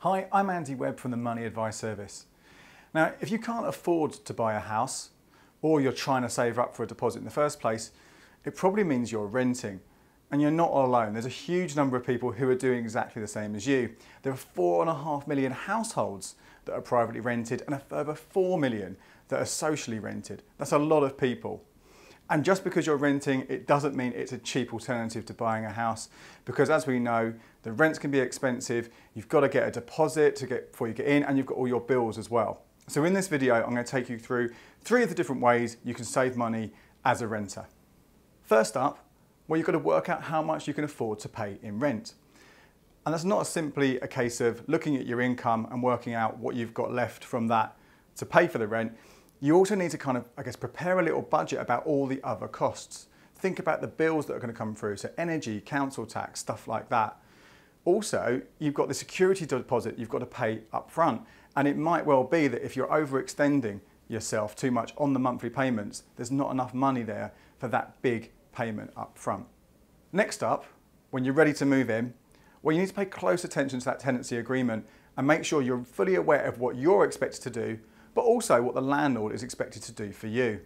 Hi, I'm Andy Webb from the Money Advice Service. Now, if you can't afford to buy a house, or you're trying to save up for a deposit in the first place, it probably means you're renting. And you're not all alone. There's a huge number of people who are doing exactly the same as you. There are 4.5 million households that are privately rented and a further 4 million that are socially rented. That's a lot of people. And just because you're renting, it doesn't mean it's a cheap alternative to buying a house, because as we know, the rents can be expensive. You've got to get a deposit before you get in, and you've got all your bills as well. So in this video, I'm going to take you through 3 of the different ways you can save money as a renter. First up, well, you've got to work out how much you can afford to pay in rent. And that's not simply a case of looking at your income and working out what you've got left from that to pay for the rent. You also need to prepare a little budget about all the other costs. Think about the bills that are going to come through, so energy, council tax, stuff like that. Also, you've got the security deposit you've got to pay up front. And it might well be that if you're overextending yourself too much on the monthly payments, there's not enough money there for that big payment up front. Next up, when you're ready to move in, well, you need to pay close attention to that tenancy agreement and make sure you're fully aware of what you're expected to do, but also what the landlord is expected to do for you.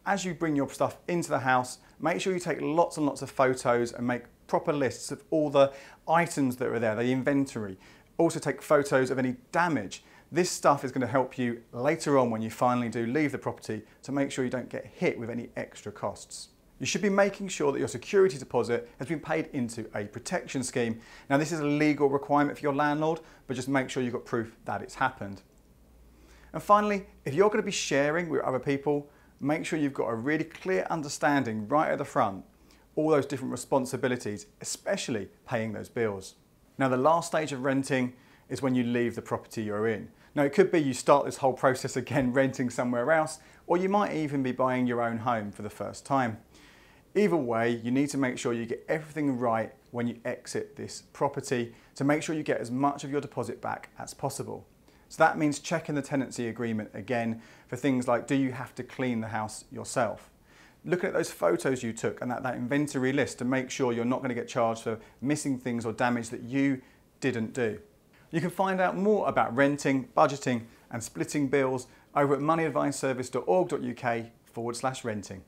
As you bring your stuff into the house, make sure you take lots and lots of photos and make proper lists of all the items that are there, the inventory. Also take photos of any damage. This stuff is going to help you later on when you finally do leave the property to make sure you don't get hit with any extra costs. You should be making sure that your security deposit has been paid into a protection scheme. Now, this is a legal requirement for your landlord, but just make sure you've got proof that it's happened. And finally, if you're going to be sharing with other people, make sure you've got a really clear understanding right at the front, all those different responsibilities, especially paying those bills. Now, the last stage of renting is when you leave the property you're in. Now, it could be you start this whole process again renting somewhere else, or you might even be buying your own home for the first time. Either way, you need to make sure you get everything right when you exit this property to make sure you get as much of your deposit back as possible. So that means checking the tenancy agreement again for things like, do you have to clean the house yourself? Looking at those photos you took and that inventory list to make sure you're not going to get charged for missing things or damage that you didn't do. You can find out more about renting, budgeting and splitting bills over at moneyadviceservice.org.uk/renting.